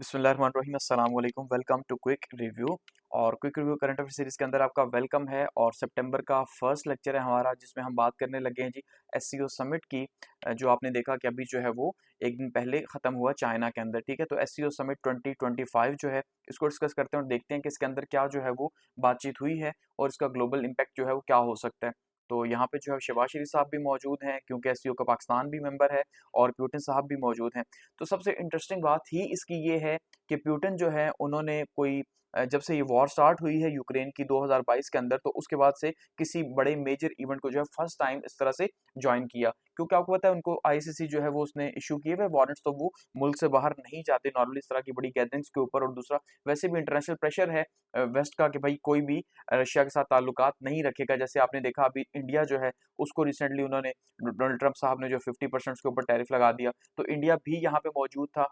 बिस्मिल्लाहिर्रहमानिर्रहीम अस्सलाम वालेकुम। Welcome to quick review. और quick review current affair series के अंदर आपका वेलकम है। और सितंबर का फर्स्ट लेक्चर है हमारा, जिसमें हम बात करने लगे हैं जी एससीओ समिट की। जो आपने देखा कि अभी जो है वो एक दिन पहले ख़त्म हुआ चाइना के अंदर। ठीक है, तो एससीओ समिट 2025 जो है इसको डिस्कस करते हैं और देखते हैं कि इसके अंदर क्या जो है वो बातचीत हुई है और इसका ग्लोबल इम्पैक्ट जो है वो क्या हो सकता है। तो यहाँ पे जो है शहबाज शरीफ साहब भी मौजूद हैं, क्योंकि एससीओ का पाकिस्तान भी मेंबर है, और पुतिन साहब भी मौजूद हैं। तो सबसे इंटरेस्टिंग बात ही इसकी ये है कि पुतिन जो है उन्होंने कोई जब से ये वॉर स्टार्ट हुई है यूक्रेन की 2022 के अंदर, तो उसके बाद से किसी बड़े मेजर इवेंट को जो है फर्स्ट टाइम इस तरह से ज्वाइन किया। क्योंकि आपको पता है उनको आईसीसी जो है वो उसने इशू किए हुए वारंट्स, तो वो मुल्क से बाहर नहीं जाते नॉर्मली इस तरह की बड़ी गैदरिंग्स के ऊपर। और दूसरा वैसे भी इंटरनेशनल प्रेशर है वेस्ट का कि भाई कोई भी रशिया के साथ ताल्लुकात नहीं रखेगा। जैसे आपने देखा अभी इंडिया जो है उसको रिसेंटली उन्होंने डोनाल्ड ट्रंप साहब ने जो 50% के ऊपर टैरिफ लगा दिया, तो इंडिया भी यहाँ पे मौजूद था।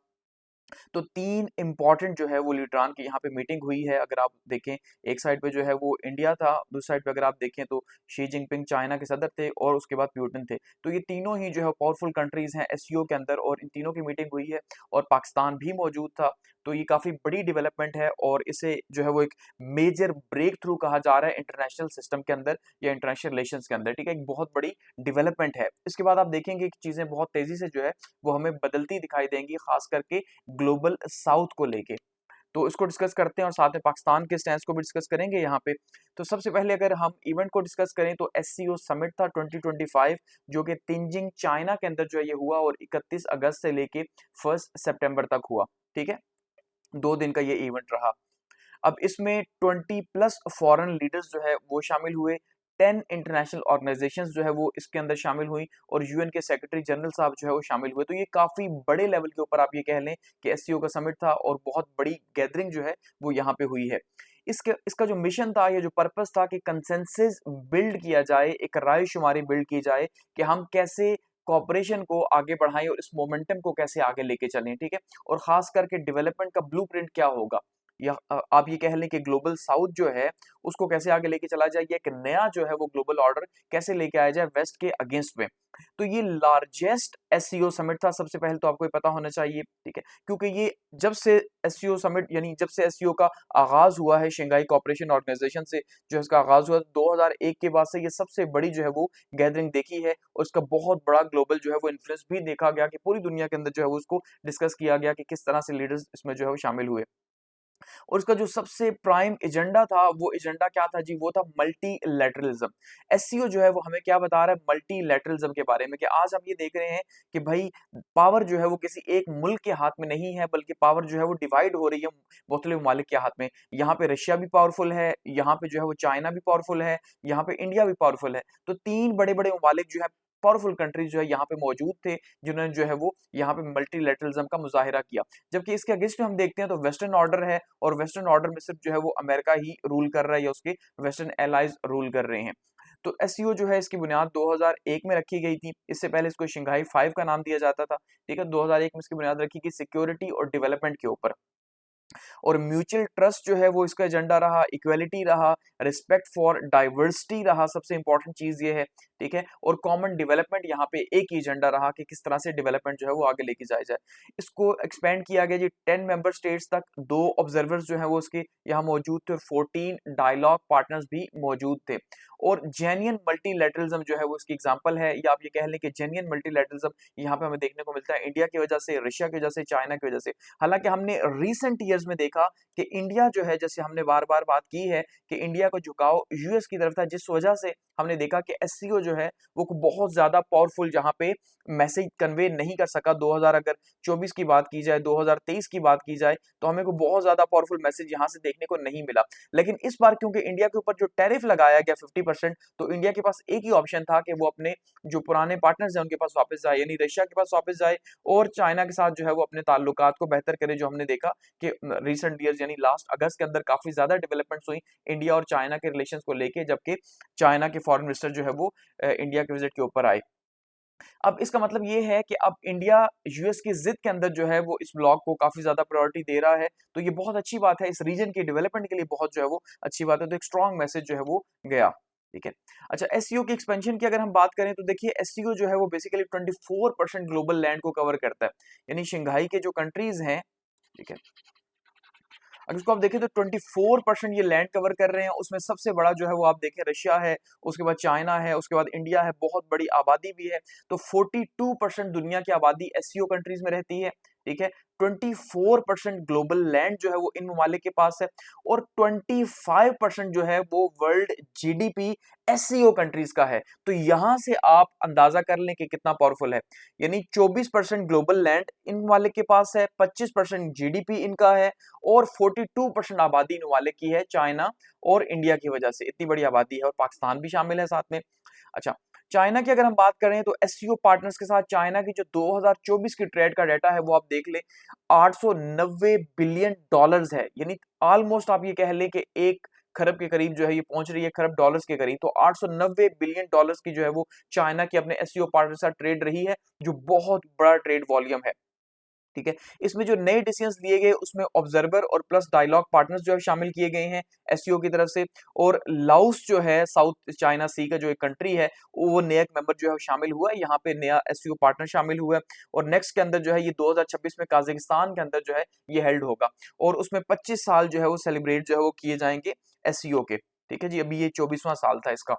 तो 3 इम्पोर्टेंट जो है वो लीडरान की यहाँ पे मीटिंग हुई है। अगर आप देखें, एक साइड पे जो है वो इंडिया था, दूसरी साइड पे अगर आप देखें तो शी जिनपिंग चाइना के सदर थे और उसके बाद पुतिन थे। तो ये तीनों ही जो है पावरफुल कंट्रीज हैं एससीओ के अंदर, और इन तीनों की मीटिंग हुई है और पाकिस्तान भी मौजूद था। तो ये काफ़ी बड़ी डेवलपमेंट है और इसे जो है वो एक मेजर ब्रेक थ्रू कहा जा रहा है इंटरनेशनल सिस्टम के अंदर या इंटरनेशनल रिलेशंस के अंदर। ठीक है, एक बहुत बड़ी डेवलपमेंट है। इसके बाद आप देखेंगे कि चीज़ें बहुत तेज़ी से जो है वो हमें बदलती दिखाई देंगी, खास करके ग्लोबल साउथ को लेके। तो इसको डिस्कस करते हैं और साथ में पाकिस्तान के स्टैंड को भी डिस्कस करेंगे यहाँ पे। तो सबसे पहले अगर हम इवेंट को डिस्कस करें तो एससीओ समिट था 2025, जो कि तिनजिंग चाइना के अंदर जो है ये हुआ और 31 अगस्त से लेके 1 सितंबर तक हुआ। ठीक है, 2 दिन का ये इवेंट रहा। अब इसमें 20 प्लस फॉरेन लीडर्स जो है वो शामिल हुए। 10 इंटरनेशनल ऑर्गेनाइजेशंस जो है वो इसके अंदर शामिल हुई और यूएन के सेक्रेटरी जनरल साहब जो है वो शामिल हुए। तो ये काफी बड़े लेवल के ऊपर आप ये कह लें कि एससीओ का समिट था और बहुत बड़ी गैदरिंग जो है वो यहाँ पे हुई है। इसका जो मिशन था, ये जो पर्पस था कि कंसेंसस बिल्ड किया जाए, एक रायशुमारी बिल्ड की जाए कि हम कैसे कॉपरेशन को आगे बढ़ाएं और इस मोमेंटम को कैसे आगे लेके चलें। ठीक है, और खास करके डेवलपमेंट का ब्लूप्रिंट क्या होगा, या आप ये कह लें कि ग्लोबल साउथ जो है उसको कैसे आगे लेके चला जाए, एक नया जो है वो ग्लोबल ऑर्डर कैसे लेके आया जाए वेस्ट के अगेंस्ट में। तो ये लार्जेस्ट एससीओ समिट था, सबसे पहले तो आपको ये पता होना चाहिए। ठीक है, क्योंकि ये जब से एससीओ समिट यानी जब से एससीओ का आगाज हुआ है शंघाई कोऑपरेशन ऑर्गेनाइजेशन से, जो इसका आगाज हुआ 2001 के बाद से, ये सबसे बड़ी जो है वो गैदरिंग देखी है और इसका बहुत बड़ा ग्लोबल जो है वो इन्फ्लुएंस भी देखा गया कि पूरी दुनिया के अंदर जो है वो उसको डिस्कस किया गया कि किस तरह से लीडर्स इसमें जो है वो शामिल हुए। और इसका जो सबसे प्राइम एजेंडा था, वो एजेंडा क्या था जी, वो था मल्टीलैटरलिज्म। एससीओ जो है वो हमें क्या बता रहा है मल्टीलैटरलिज्म के बारे में, कि आज हम ये देख रहे हैं कि भाई पावर जो है वो किसी एक मुल्क के हाथ में नहीं है, बल्कि पावर जो है वो डिवाइड हो रही है मुख्तलिफ ममालिक के हाथ में। यहाँ पे रशिया भी पावरफुल है, यहाँ पे जो है वो चाइना भी पावरफुल है, यहाँ पे इंडिया भी पावरफुल है। तो 3 बड़े-बड़े ममालिक जो है, पावरफुल कंट्रीज जो है यहाँ पे मौजूद थे, जिन्होंने जो है वो यहाँ पे मल्टीलैटरलिज्म का मुजाहिरा किया। जबकि इसके अगेंस्ट में हम देखते हैं तो वेस्टर्न ऑर्डर है, और वेस्टर्न ऑर्डर में सिर्फ जो है वो अमेरिका ही रूल कर रहा है या उसके वेस्टर्न एलाइज रूल कर रहे हैं। तो एससीओ जो है इसकी बुनियाद 2001 में रखी गई थी। इससे पहले इसको शंघाई 5 का नाम दिया जाता था। ठीक है, 2001 में इसकी बुनियाद रखी गई सिक्योरिटी और डेवलपमेंट के ऊपर। और म्यूचुअल ट्रस्ट जो है वो इसका एजेंडा रहा, इक्वालिटी रहा, रिस्पेक्ट फॉर डाइवर्सिटी रहा, सबसे इंपॉर्टेंट चीज ये है। ठीक है, और कॉमन डेवलपमेंट यहाँ पे एक ही एजेंडा रहा कि किस तरह से डेवलपमेंट जो है वो आगे लेके जाया जाए। इसको एक्सपेंड किया गया जी 10 मेंबर स्टेट्स तक। 2 ऑब्जर्वर्स जो है वो उसके यहाँ मौजूद थे और 14 डायलॉग पार्टनर्स भी मौजूद थे। और जेन्युइन मल्टीलैटरलिज्म जो है वो इसकी एग्जांपल है, या आप ये कह लें कि जेन्युइन मल्टीलैटरलिज्म यहाँ पे हमें देखने को मिलता है इंडिया की वजह से, रशिया की वजह से, चाइना की वजह से। हालांकि हमने रिसेंट ईयर्स में देखा कि इंडिया जो है, जैसे हमने बार बार बात की है कि इंडिया का झुकाव यूएस की तरफ था, जिस वजह से हमने देखा कि एससीओ जो है वो बहुत ज्यादा पावरफुल जहां पे मैसेज कन्वे नहीं कर सका। 2000 अगर 24 की बात की जाए, 2023 की बात की जाए, तो हमें को बहुत ज्यादा पावरफुल मैसेज यहां से देखने को नहीं मिला। लेकिन इस बार क्योंकि इंडिया के ऊपर जो टैरिफ लगाया गया 50%, तो इंडिया के पास एक ही ऑप्शन था कि वो अपने जो पुराने पार्टनर्स हैं उनके पास वापस जाए, यानी रशिया के पास वापस जाए और चाइना के साथ जो है वो अपने ताल्लुकात को बेहतर करे। जो हमने देखा कि रिसेंट ईयर्स यानी लास्ट अगस्त के अंदर काफी ज्यादा डेवलपमेंट्स हुई इंडिया और चाइना के रिलेशंस को लेके, जबकि चाइना के फॉरेन मिनिस्टर जो है वो इंडिया के विजिट के ऊपर आए। अब इसका मतलब ये है कि अब इंडिया यूएस की जिद के अंदर जो है वो इस ब्लॉक को काफी ज्यादा प्रायोरिटी दे रहा है। तो ये बहुत अच्छी बात है, इस रीजन की डेवलपमेंट के लिए बहुत जो है वो अच्छी बात है। तो एक स्ट्रॉन्ग मैसेज जो है वो गया। ठीक है, अच्छा एससीओ की एक्सपेंशन की अगर हम बात करें तो देखिए एससीओ जो है वो बेसिकली 24% ग्लोबल लैंड को कवर करता है। यानी शंघाई के जो कंट्रीज हैं ठीक है। अगर इसको आप देखें तो 24% ये लैंड कवर कर रहे हैं। उसमें सबसे बड़ा जो है वो आप देखें रशिया है, उसके बाद चाइना है, उसके बाद इंडिया है, बहुत बड़ी आबादी भी है। तो 42% दुनिया की आबादी एससीओ कंट्रीज में रहती है, ठीक है। 24% ग्लोबल लैंड जो है वो इन ममालिक के पास है, और 25% जो है वो वर्ल्ड जीडीपी एससीओ कंट्रीज का है। तो यहां से आप अंदाजा कर लें कि कितना पावरफुल है। यानी 24% ग्लोबल लैंड इन ममालिक के पास है, 25% जीडीपी इनका है, और 42% आबादी इन वाले की है चाइना और इंडिया की वजह से। इतनी बड़ी आबादी है, और पाकिस्तान भी शामिल है साथ में। अच्छा, चाइना की अगर हम बात करें तो एससीओ पार्टनर्स के साथ चाइना की जो 2024 की ट्रेड का डाटा है वो आप देख लें, 890 बिलियन डॉलर्स है। यानी ऑलमोस्ट आप ये कह लें कि 1 खरब के करीब जो है ये पहुंच रही है, खरब डॉलर्स के करीब। तो 890 बिलियन डॉलर्स की जो है वो चाइना की अपने एससीओ पार्टनर के साथ ट्रेड रही है, जो बहुत बड़ा ट्रेड वॉल्यूम है, ठीक है। इसमें जो नए डिसीजंस लिए गए उसमें ऑब्जर्वर और प्लस डायलॉग पार्टनर्स जो है शामिल किए गए हैं एससीओ की तरफ से, और लाओस जो है साउथ चाइना सी का जो एक कंट्री है, वो नया एक मेंबर जो है वो शामिल हुआ है, यहाँ पे नया एससीओ पार्टनर शामिल हुआ है। और नेक्स्ट के अंदर जो है ये 2026 में काजाकिस्तान के अंदर जो है ये हेल्ड होगा, और उसमें 25 साल जो है वो सेलिब्रेट जो है वो किए जाएंगे एससीओ के, ठीक है जी। अभी ये 24वां साल था इसका।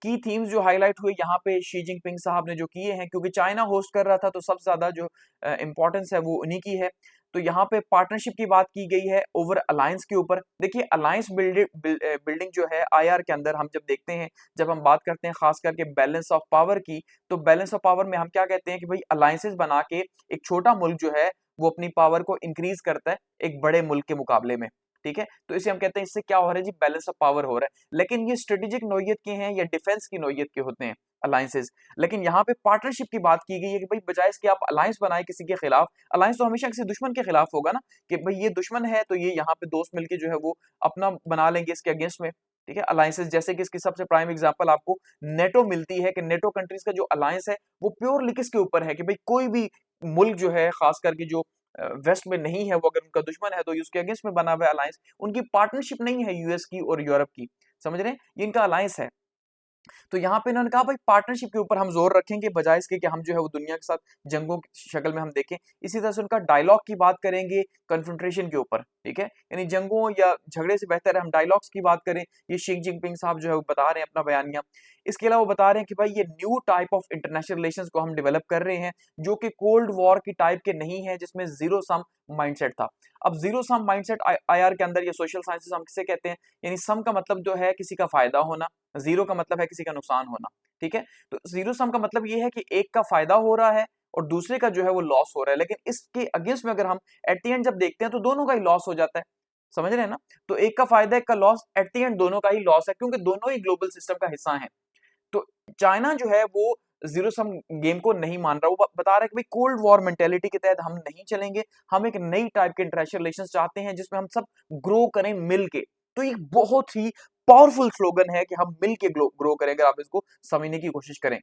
की थीम्स जो हाईलाइट हुए यहाँ पे शी जिनपिंग साहब ने जो किए हैं, क्योंकि चाइना होस्ट कर रहा था तो सबसे ज्यादा जो इंपॉर्टेंस है वो उन्हीं की है। तो यहाँ पे पार्टनरशिप की बात की गई है ओवर अलायंस के ऊपर। देखिए अलायंस बिल्डिंग जो है आईआर के अंदर हम जब देखते हैं, जब हम बात करते हैं खास करके बैलेंस ऑफ पावर की, तो बैलेंस ऑफ पावर में हम क्या कहते हैं कि भाई अलायंसेस बना के एक छोटा मुल्क जो है वो अपनी पावर को इंक्रीज करता है एक बड़े मुल्क के मुकाबले में, ठीक है। तो इसे हम कहते हैं इससे क्या हो रहा है जी, बैलेंस ऑफ पावर हो रहा है। लेकिन ये स्ट्रेटेजिक नोयत के हैं या डिफेंस की नोयत के होते हैं अलायंसेस। लेकिन यहाँ पे पार्टनरशिप की बात की गई है कि भाई बजाय इसके आप अलायंस बनाए किसी के खिलाफ, अलायंस तो हमेशा किसी दुश्मन के खिलाफ होगा ना, कि भाई ये दुश्मन है तो ये यहाँ पे दोस्त मिलके जो है वो अपना बना लेंगे इसके अगेंस्ट में, ठीक है। अलायंसेस जैसे कि इसकी सबसे प्राइम एग्जांपल आपको नेटो मिलती है, कि नेटो कंट्रीज का जो अलायंस है वो प्योरली किसके ऊपर है, कि भाई कोई भी मुल्क जो है खास करके जो वेस्ट में नहीं है, वो अगर उनका दुश्मन है तो ये उसके अगेंस्ट में बना हुआ है अलायंस। उनकी पार्टनरशिप नहीं है यूएस की और यूरोप की, समझ रहे हैं, ये इनका अलायंस है। तो यहाँ पे इन्होंने कहा भाई पार्टनरशिप के ऊपर हम जोर रखेंगे बजाय इसके कि हम जो है वो दुनिया के साथ जंगों की शक्ल में हम देखें। इसी तरह से उनका डायलॉग की बात करेंगे कन्फ्रंट्रेशन के ऊपर, ठीक है। यानी जंगों या झगड़े से बेहतर है हम डायलॉग्स की बात करें। ये शी जिनपिंग साहब जो है वो बता रहे हैं अपना बयानिया। इसके अलावा वो बता रहे हैं कि भाई ये new type of international relations को हम डेवलप कर रहे हैं, जो कि कोल्ड वॉर की टाइप के नहीं है, जिसमें जीरो सम माइंडसेट था। अब जीरो सम माइंडसेट आईआर के अंदर, ये सोशल साइंसेस हम किसे कहते हैं, यानी सम का मतलब जो है किसी का फायदा होना, जीरो का मतलब है किसी का नुकसान होना, ठीक है। तो जीरो सम का मतलब ये है कि एक का फायदा हो रहा है और दूसरे का जो है वो लॉस हो रहा है, लेकिन इसके अगेंस्ट में अगर हम एट द एंड जब देखते हैं तो दोनों का ही लॉस हो जाता है, समझ रहे हैं ना। तो एक का फायदा एक का लॉस, एट द एंड दोनों का ही लॉस है, क्योंकि दोनों ही ग्लोबल सिस्टम का हिस्सा है। तो चाइना जो है वो जीरो सम गेम को नहीं मान रहा, वो बता रहा है कि भाई कोल्ड वॉर मेंटेलिटी के तहत हम नहीं चलेंगे, हम एक नई टाइप के इंटरनेशनल रिलेशंस चाहते हैं जिसमें हम सब ग्रो करें मिल के। तो एक बहुत ही पावरफुल स्लोगन है कि हम मिल के ग्रो करें, अगर आप इसको समझने की कोशिश करें।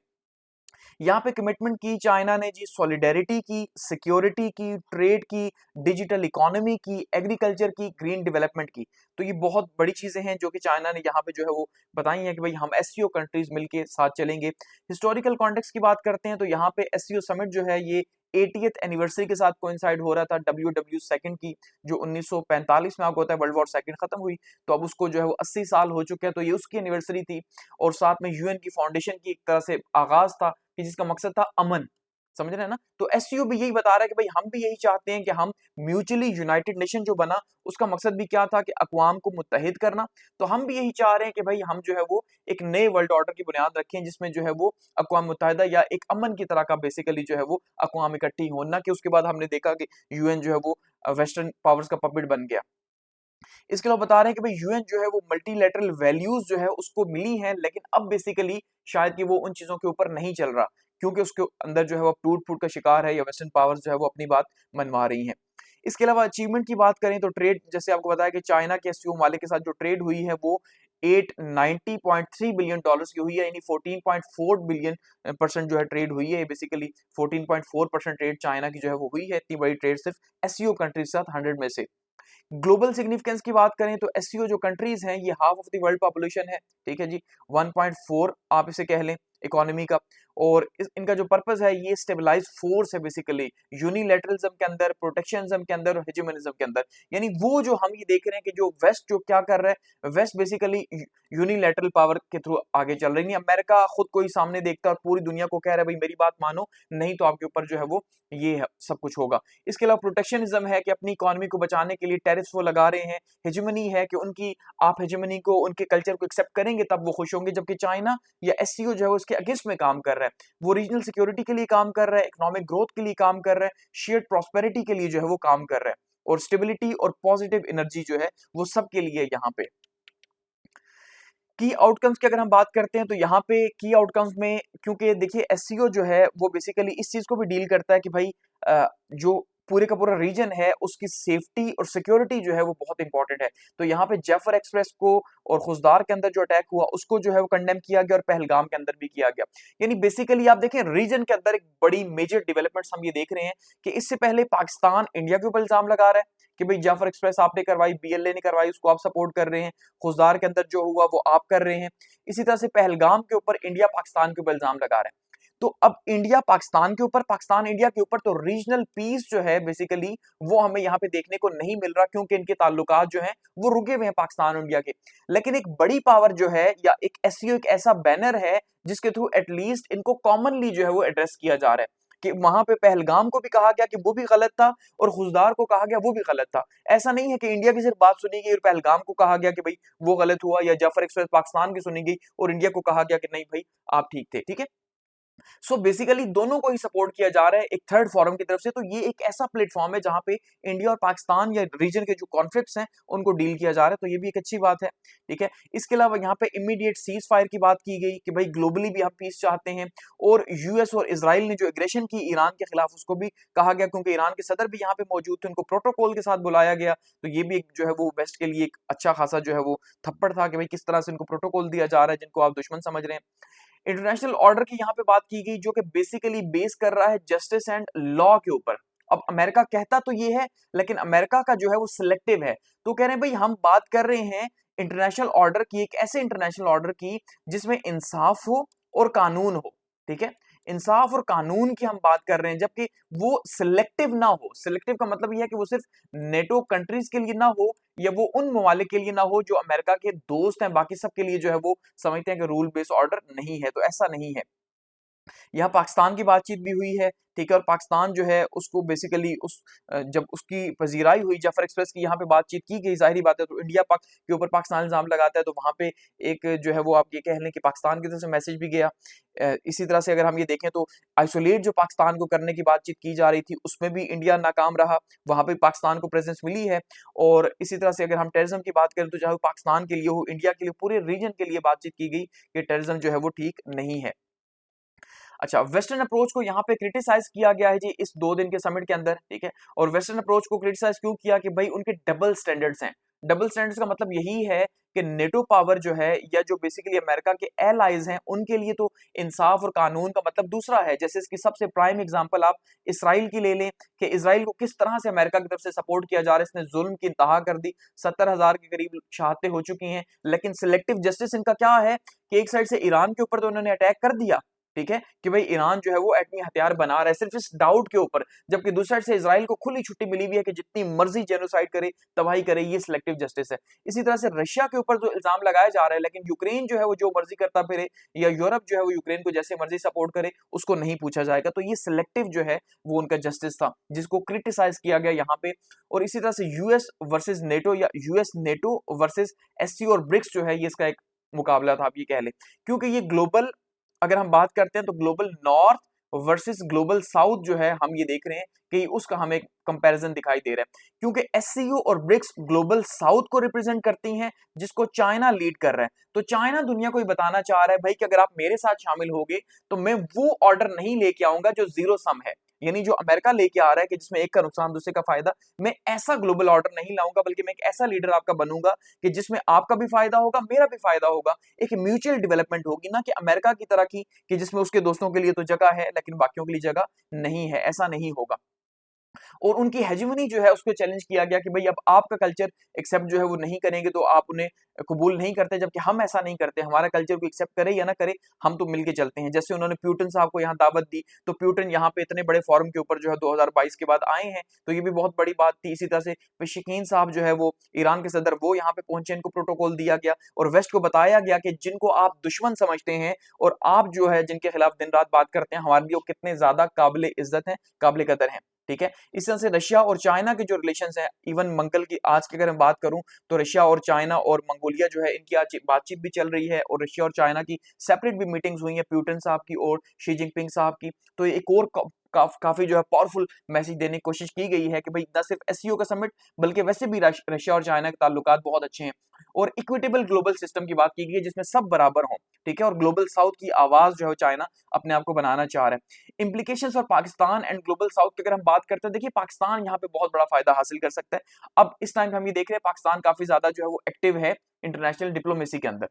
यहाँ पे कमिटमेंट की चाइना ने जी, सॉलिडेरिटी की, सिक्योरिटी की, ट्रेड की, डिजिटल इकोनॉमी की, एग्रीकल्चर की, ग्रीन डेवलपमेंट की। तो ये बहुत बड़ी चीजें हैं जो कि चाइना ने यहाँ पे जो है वो बताई हैं कि भाई हम एससीओ कंट्रीज मिलके साथ चलेंगे। हिस्टोरिकल कॉन्टेक्स्ट की बात करते हैं तो यहाँ पे एससीओ समिट जो है ये 80th एनिवर्सरी के साथ कोइंसाइड हो रहा था डब्ल्यू सेकंड की, जो 1945 में आपको होता है वर्ल्ड वॉर सेकंड खत्म हुई। तो अब उसको जो है वो 80 साल हो चुके हैं, तो ये उसकी एनिवर्सरी थी। और साथ में यूएन की फाउंडेशन की एक तरह से आगाज था कि जिसका मकसद था अमन, समझ रहे हैं ना। तो एससीओ भी यही बता रहा है कि भाई हम भी यही चाहते हैं कि हम म्यूचुअली यूनाइटेड नेशन जो बना उसका मकसद भी क्या था कि अक़वाम को मुत्तहिद करना। तो हम भी यही चाह रहे हैं कि भाई हम जो है वो एक नए वर्ल्ड ऑर्डर की बुनियाद रखें, जिसमें जो है वो अक़वाम मुत्तहिदा या एक अमन की तरह का बेसिकली जो है वो अक़वाम इकट्ठी हो, ना कि उसके बाद हमने देखा कि यूएन जो है वो वेस्टर्न पावर्स का पपेट बन गया। इसके अलावा बता रहे हैं कि भाई यूएन जो है वो मल्टीलैटरल वैल्यूज जो है उसको मिली हैं, लेकिन अब बेसिकली शायद कि वो उन चीजों के ऊपर नहीं चल रहा, क्योंकि उसके अंदर जो है वो टूट फूट का शिकार है, या वेस्टर्न पावर्स जो है वो अपनी बात मनवा रही हैं। इसके अलावा अचीवमेंट की बात करें तो ट्रेड, जैसे आपको बताया कि चाइना के एससीओ मालिक के साथ जो ट्रेड हुई है वो 890.3 बिलियन डॉलर्स की हुई है, यानी 14.4 बिलियन परसेंट जो है ट्रेड हुई है। बेसिकली 14.4% ट्रेड चाइना की जो है वो हुई है। इतनी बड़ी ट्रेड सिर्फ एससीओ कंट्रीज के साथ 100 में से। ग्लोबल सिग्निफिकेंस की बात करें तो एससीओ जो कंट्रीज हैं ये half of the world population है, ठीक है जी। 1.4 आप इसे कह लें इकोनॉमी का। और इनका जो पर्पस है ये स्टेबलाइज फोर्स है बेसिकली यूनिलैटरलिज्म के अंदर, प्रोटेक्शनिज्म के अंदर और हेजेमोनिज्म के अंदर। यानी वो जो हम ये देख रहे हैं कि जो वेस्ट जो क्या कर रहा है, वेस्ट बेसिकली यूनिलैटरल पावर के थ्रू आगे चल रही है। अमेरिका खुद को ही सामने देखता है और पूरी दुनिया को कह रहा है भाई मेरी बात मानो, नहीं तो आपके ऊपर जो है वो ये सब कुछ होगा। इसके अलावा प्रोटेक्शनिज्म है कि अपनी इकोनॉमी को बचाने के लिए टैरिफ्स वो लगा रहे हैं। हेजेमनी है कि उनकी आप हेजेमनी को, उनके कल्चर को एक्सेप्ट करेंगे तब वो खुश होंगे, जबकि चाइना या एससीओ जो है उसके अगेंस्ट में काम कर रहा है। वो रीजनल सिक्योरिटी के लिए काम कर रहा है, इकोनॉमिक ग्रोथ के लिए काम कर रहा है, शेयर्ड प्रॉस्पेरिटी के लिए जो है वो काम कर रहा है, और स्टेबिलिटी और पॉजिटिव एनर्जी जो है वो सबके लिए यहाँ पे। की आउटकम्स की अगर हम बात करते हैं तो यहाँ पे की आउटकम्स में, क्योंकि देखिए एससीओ जो है वो बेसिकली इस चीज को भी डील करता है कि भाई जो पूरे का पूरा रीजन है उसकी सेफ्टी और सिक्योरिटी जो है वो बहुत इंपॉर्टेंट है। तो यहाँ पे जैफर एक्सप्रेस को और खुजदार के अंदर जो अटैक हुआ उसको जो है वो कंडेम किया गया और पहलगाम के अंदर भी किया गया। यानी बेसिकली आप देखें रीजन के अंदर एक बड़ी मेजर डेवलपमेंट्स हम ये देख रहे हैं कि इससे पहले पाकिस्तान इंडिया के ऊपर इल्जाम लगा रहा है कि भाई जाफर एक्सप्रेस आपने करवाई, बीएलए ने करवाई, उसको आप सपोर्ट कर रहे हैं। खुजदार के अंदर जो हुआ वो आप कर रहे हैं। इसी तरह से पहलगाम के ऊपर इंडिया पाकिस्तान के ऊपर इल्जाम लगा रहे हैं। तो अब इंडिया पाकिस्तान के ऊपर, पाकिस्तान इंडिया के ऊपर, तो रीजनल पीस जो है बेसिकली वो हमें यहाँ पे देखने को नहीं मिल रहा, क्योंकि इनके ताल्लुकात जो हैं वो रुके हुए हैं पाकिस्तान और इंडिया के। लेकिन एक बड़ी पावर जो है या एक एससीओ एक ऐसा बैनर है जिसके थ्रू एटलीस्ट इनको कॉमनली जो है वो एड्रेस किया जा रहा है कि वहां पे पहलगाम को भी कहा गया कि वो भी गलत था और खुजदार को कहा गया वो भी गलत था। ऐसा नहीं है कि इंडिया की सिर्फ बात सुनी गई और पहलगाम को कहा गया कि भाई वो गलत हुआ, या जाफर एक्सप्रेस पाकिस्तान की सुनी गई और इंडिया को कहा गया कि नहीं भाई आप ठीक थे। ठीक है, सो बेसिकली दोनों को ही सपोर्ट किया जा रहा है एक थर्ड फॉरम की तरफ से। तो ये एक ऐसा प्लेटफॉर्म है जहां पे इंडिया और पाकिस्तान या रीजन के जो कॉन्फ्लिक्ट्स हैं उनको डील किया जा रहा है, तो ये भी एक अच्छी बात है। ठीक है, इसके अलावा यहाँ पे इमीडिएट सीज फायर की बात की गई कि भाई ग्लोबली भी हम पीस चाहते हैं, और यूएस और इसराइल ने जो एग्रेशन की ईरान के खिलाफ उसको भी कहा गया, क्योंकि ईरान के सदर भी यहाँ पे मौजूद थे, उनको प्रोटोकॉल के साथ बुलाया गया। तो ये भी एक जो है वो वेस्ट के लिए एक अच्छा खासा जो है वो थप्पड़ था कि भाई किस तरह से उनको प्रोटोकॉल दिया जा रहा है जिनको आप दुश्मन समझ रहे हैं। इंटरनेशनल ऑर्डर की यहाँ पे बात की गई जो कि बेसिकली बेस कर रहा है जस्टिस एंड लॉ के ऊपर। अब अमेरिका कहता तो ये है, लेकिन अमेरिका का जो है वो सिलेक्टिव है। तो कह रहे हैं भाई हम बात कर रहे हैं इंटरनेशनल ऑर्डर की, एक ऐसे इंटरनेशनल ऑर्डर की जिसमें इंसाफ हो और कानून हो। ठीक है, इंसाफ और कानून की हम बात कर रहे हैं, जबकि वो सिलेक्टिव ना हो। सिलेक्टिव का मतलब यह है कि वो सिर्फ नेटो कंट्रीज के लिए ना हो, या वो उन ममालिक के लिए ना हो जो अमेरिका के दोस्त हैं, बाकी सब के लिए जो है वो समझते हैं कि रूल बेस्ड ऑर्डर नहीं है। तो ऐसा नहीं है। यहाँ पाकिस्तान की बातचीत भी हुई है। ठीक है, और पाकिस्तान जो है उसको बेसिकली जब उसकी पजीराई हुई जाफर एक्सप्रेस की, यहाँ पे बातचीत की गई, जाहिर बात है तो इंडिया पाक के ऊपर पाकिस्तान इल्जाम लगाता है, तो वहां पे एक जो है वो आप ये कह लें कि पाकिस्तान की तरफ से मैसेज भी गया। इसी तरह से अगर हम ये देखें तो आइसोलेट जो पाकिस्तान को करने की बातचीत की जा रही थी उसमें भी इंडिया नाकाम रहा, वहां पे पाकिस्तान को प्रेजेंस मिली है। और इसी तरह से अगर हम टेररिज्म की बात करें तो चाहे वो पाकिस्तान के लिए हो, इंडिया के लिए, पूरे रीजन के लिए बातचीत की गई कि टेररिज्म जो है वो ठीक नहीं है। अच्छा, वेस्टर्न अप्रोच को यहाँ पे क्रिटिसाइज किया गया है जी इस 2 दिन के समिट के अंदर। ठीक है, और वेस्टर्न अप्रोच को क्रिटिसाइज क्यों किया कि भाई उनके डबल स्टैंडर्ड्स हैं। डबल स्टैंडर्ड्स का मतलब यही है कि नेटो पावर जो है या जो बेसिकली अमेरिका के एलाइज हैं उनके लिए तो इंसाफ और कानून का मतलब दूसरा है। जैसे इसकी सबसे प्राइम एग्जांपल आप इसराइल की ले लें कि इसराइल को किस तरह से अमेरिका की तरफ से सपोर्ट किया जा रहा है। इसने जुल्म की इंतहा कर दी, 70,000 के करीब शहादतें हो चुकी हैं, लेकिन सिलेक्टिव जस्टिस इनका क्या है कि एक साइड से ईरान के ऊपर तो उन्होंने अटैक कर दिया, ठीक है, कि भाई ईरान जो है वो एटमी हथियार बना रहा है सिर्फ इस डाउट के ऊपर, जबकि दूसरी साइड से इजराइल को खुली छुट्टी मिली हुई है कि जितनी मर्जी जेनोसाइड करे, तबाही करे। ये सिलेक्टिव जस्टिस है। इसी तरह से रशिया के ऊपर जो इल्जाम लगाया जा रहा है, लेकिन यूक्रेन जो है वो जो मर्जी करता फिरे, या यूरोप जो है वो यूक्रेन को जैसे मर्जी सपोर्ट करे, उसको नहीं पूछा जाएगा। तो ये सिलेक्टिव जो है वो उनका जस्टिस था जिसको क्रिटिसाइज किया गया यहाँ पे। और इसी तरह से यूएस वर्सेस नेटो या यूएस नेटो वर्सेस एससीओ और ब्रिक्स जो है ये इसका एक मुकाबला था, आप ये कह लें, क्योंकि ये ग्लोबल, अगर हम बात करते हैं तो global north versus global south जो है हम ये देख रहे हैं कि उसका हमें कंपैरिजन दिखाई दे रहा है, क्योंकि एससीओ और ब्रिक्स ग्लोबल साउथ को रिप्रेजेंट करती हैं जिसको चाइना लीड कर रहा है। तो चाइना दुनिया को ही बताना चाह रहा है भाई कि अगर आप मेरे साथ शामिल होगे तो मैं वो ऑर्डर नहीं लेके आऊंगा जो जीरो सम है, यानी जो अमेरिका लेके आ रहा है कि जिसमें एक का नुकसान दूसरे का फायदा। मैं ऐसा ग्लोबल ऑर्डर नहीं लाऊंगा, बल्कि मैं एक ऐसा लीडर आपका बनूंगा कि जिसमें आपका भी फायदा होगा, मेरा भी फायदा होगा, एक म्यूचुअल डेवलपमेंट होगी, ना कि अमेरिका की तरह की कि जिसमें उसके दोस्तों के लिए तो जगह है लेकिन बाकियों के लिए जगह नहीं है। ऐसा नहीं होगा। और उनकी हेजेमनी जो है उसको चैलेंज किया गया कि भाई अब आपका कल्चर एक्सेप्ट जो है वो नहीं करेंगे तो आप उन्हें कबूल नहीं करते, जबकि हम ऐसा नहीं करते, हमारा कल्चर को एक्सेप्ट करे या ना करे, हम तो मिलके चलते हैं। जैसे उन्होंने प्यूटन साहब को यहाँ दावत दी, तो प्यूटन यहाँ पे इतने बड़े फोरम के ऊपर जो है 2022 के बाद आए हैं, तो ये भी बहुत बड़ी बात थी। इसी तरह से पेशेकीन साहब जो है वो ईरान के सदर, वो यहाँ पे पहुंचे, इनको प्रोटोकॉल दिया गया और वेस्ट को बताया गया कि जिनको आप दुश्मन समझते हैं और आप जो है जिनके खिलाफ दिन रात बात करते हैं, हमारे लिए वो कितने ज्यादा काबिल इज्जत है, काबिल कदर है। ठीक है, इस तरह से रशिया और चाइना के जो रिलेशंस हैं, इवन मंगल की आज की अगर मैं बात करूं तो रशिया और चाइना और मंगोलिया जो है इनकी आज बातचीत भी चल रही है, और रशिया और चाइना की सेपरेट भी मीटिंग्स हुई हैं, प्यूटन साहब की और शी जिनपिंग साहब की। तो ये एक और काफी जो है पावरफुल मैसेज देने की कोशिश की गई है कि भाई न सिर्फ एससीओ का समिट, बल्कि वैसे भी रशिया और चाइना के ताल्लुकात बहुत अच्छे हैं, और इक्विटेबल ग्लोबल सिस्टम की बात की गई है जिसमें सब बराबर हों। ठीक है, और ग्लोबल साउथ की आवाज जो है चाइना अपने आप को बनाना चाह रहा है। Implications for Pakistan and global south की अगर हम बात करते हैं, देखिए पाकिस्तान यहाँ पे बहुत बड़ा फायदा हासिल कर सकता है। अब इस टाइम पे हम ये देख रहे हैं पाकिस्तान काफी ज्यादा जो है वो एक्टिव है इंटरनेशनल डिप्लोमेसी के अंदर।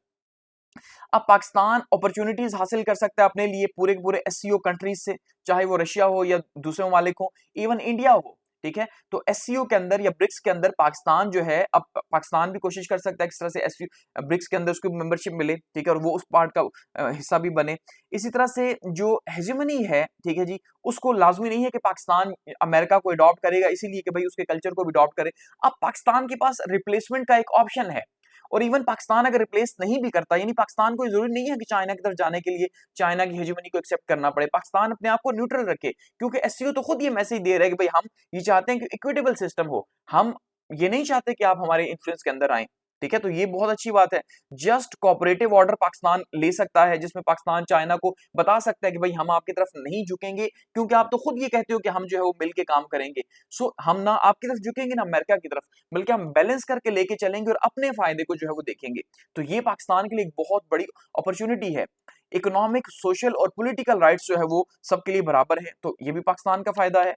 अब पाकिस्तान अपॉर्चुनिटीज हासिल कर सकता है अपने लिए पूरे के पूरे एससीओ कंट्रीज से, चाहे वो रशिया हो या दूसरे ममालिक हो, इवन इंडिया हो। ठीक है, तो एससीओ के अंदर या ब्रिक्स के अंदर पाकिस्तान जो है, अब पाकिस्तान भी कोशिश कर सकता है किस तरह से एससीओ ब्रिक्स के अंदर उसको मेंबरशिप मिले। ठीक है, और वो उस पार्ट का हिस्सा भी बने। इसी तरह से जो हेजेमनी है, ठीक है जी, उसको लाजमी नहीं है कि पाकिस्तान अमेरिका को अडॉप्ट करेगा इसीलिए कि भाई उसके कल्चर को भी अडॉप्ट करे। अब पाकिस्तान के पास रिप्लेसमेंट का एक ऑप्शन है, और इवन पाकिस्तान अगर रिप्लेस नहीं भी करता, यानी पाकिस्तान को जरूरी नहीं है कि चाइना की तरफ जाने के लिए चाइना की हेजेमनी को एक्सेप्ट करना पड़े, पाकिस्तान अपने आप को न्यूट्रल रखे, क्योंकि एससीओ तो खुद ये मैसेज दे रहा है कि भाई हम ये चाहते हैं कि इक्विटेबल सिस्टम हो, हम ये नहीं चाहते कि आप हमारे इन्फ्लुएंस के अंदर आए। ठीक है, तो ये बहुत अच्छी बात है। जस्ट कोऑपरेटिव ऑर्डर पाकिस्तान ले सकता है, जिसमें पाकिस्तान चाइना को बता सकता है कि भाई हम आपकी तरफ नहीं झुकेंगे, क्योंकि आप तो खुद ये कहते हो कि हम जो है वो मिलके काम करेंगे। सो हम ना आपकी तरफ झुकेंगे ना अमेरिका की तरफ, बल्कि हम बैलेंस करके लेके चलेंगे और अपने फायदे को जो है वो देखेंगे। तो ये पाकिस्तान के लिए एक बहुत बड़ी अपॉर्चुनिटी है। इकोनॉमिक, सोशल और पॉलिटिकल राइट्स जो है वो सबके लिए बराबर है, तो ये भी पाकिस्तान का फायदा है।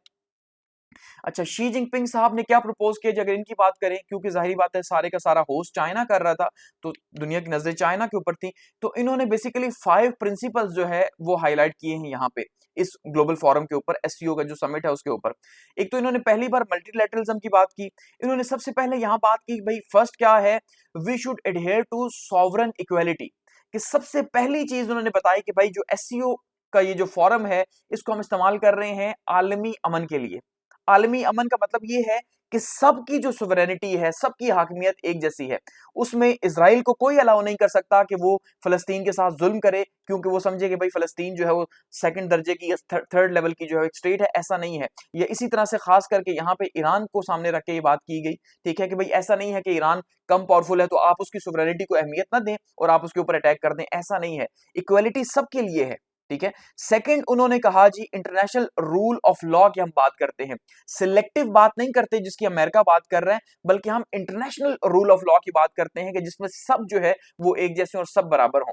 अच्छा, शी जिनपिंग साहब ने क्या प्रपोज किया, अगर इनकी बात करें, क्योंकि जाहिर बात है सारे का सारा होस्ट चाइना कर रहा था, तो दुनिया की नजरें चाइना के ऊपर थी, तो इन्होंने बेसिकली 5 प्रिंसिपल्स जो है वो हाईलाइट किए हैं यहाँ पे इस ग्लोबल फोरम के ऊपर, एससीओ का जो समिट है उसके ऊपर। एक तो इन्होंने पहली बार मल्टीलैटरलिज्म की बात की। इन्होंने सबसे पहले यहाँ बात की भाई फर्स्ट क्या है, we should adhere to sovereign equality, कि सबसे पहली चीज उन्होंने बताई कि भाई जो एससीओ का ये जो फोरम है, इसको हम इस्तेमाल कर रहे हैं आलमी अमन के लिए। आलमी अमन का मतलब ये है कि सबकी जो सुवरेनिटी है, सबकी हाकमियत एक जैसी है। उसमें इजराइल को कोई अलाउ नहीं कर सकता कि वो फलस्तीन के साथ जुल्म करे, क्योंकि वो समझे कि भाई फलस्तीन जो है वो सेकंड दर्जे की या थर्ड लेवल की जो है एक स्टेट है, ऐसा नहीं है। ये इसी तरह से खास करके यहाँ पे ईरान को सामने रख के ये बात की गई। ठीक है, कि भाई ऐसा नहीं है कि ईरान कम पावरफुल है तो आप उसकी सुवरेनिटी को अहमियत ना दें और आप उसके ऊपर अटैक कर दें, ऐसा नहीं है। इक्वालिटी सबके लिए है। ठीक है, सेकंड उन्होंने कहा जी इंटरनेशनल रूल ऑफ लॉ की हम बात करते हैं, सिलेक्टिव बात नहीं करते जिसकी अमेरिका बात कर रहे हैं, बल्कि हम इंटरनेशनल रूल ऑफ लॉ की बात करते हैं कि जिसमें सब जो है वो एक जैसे और सब बराबर हों।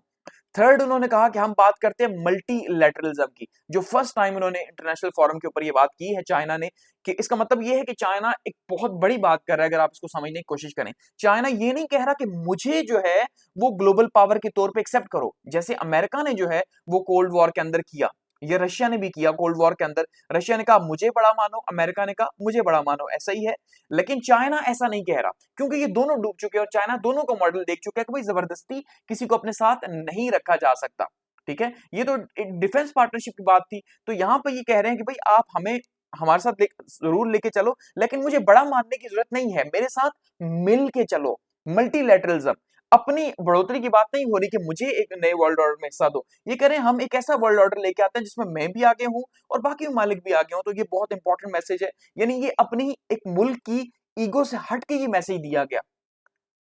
थर्ड उन्होंने कहा कि हम बात करते हैं मल्टीलैटरलिज्म की, जो फर्स्ट टाइम उन्होंने इंटरनेशनल फोरम के ऊपर ये बात की है चाइना ने, कि इसका मतलब ये है कि चाइना एक बहुत बड़ी बात कर रहा है। अगर आप इसको समझने की कोशिश करें, चाइना ये नहीं कह रहा कि मुझे जो है वो ग्लोबल पावर के तौर पे एक्सेप्ट करो, जैसे अमेरिका ने जो है वो कोल्ड वॉर के अंदर किया, ये रशिया ने भी किया कोल्ड वॉर के अंदर। रशिया ने कहा मुझे बड़ा मानो, अमेरिका ने कहा मुझे बड़ा मानो, ऐसा ही है। लेकिन चाइना ऐसा नहीं कह रहा, क्योंकि ये दोनों डूब चुके हैं और चाइना दोनों का मॉडल देख चुका है कि भाई जबरदस्ती किसी को अपने साथ नहीं रखा जा सकता। ठीक है, ये तो डिफेंस पार्टनरशिप की बात थी। तो यहाँ पे ये कह रहे हैं कि भाई आप हमें हमारे साथ जरूर लेके चलो, लेकिन मुझे बड़ा मानने की जरूरत नहीं है, मेरे साथ मिल के चलो। मल्टीलैटरलिज्म, अपनी बढ़ोतरी की बात नहीं हो रही कि मुझे एक नए वर्ल्ड ऑर्डर में हिस्सा दो, ये कह रहे हैं हम एक ऐसा वर्ल्ड ऑर्डर लेके आते हैं जिसमें मैं भी आगे हूं और बाकी मालिक भी आगे हूं। तो ये बहुत इंपॉर्टेंट मैसेज है, यानी ये अपनी एक मुल्क की ईगो से हट के ये मैसेज दिया गया।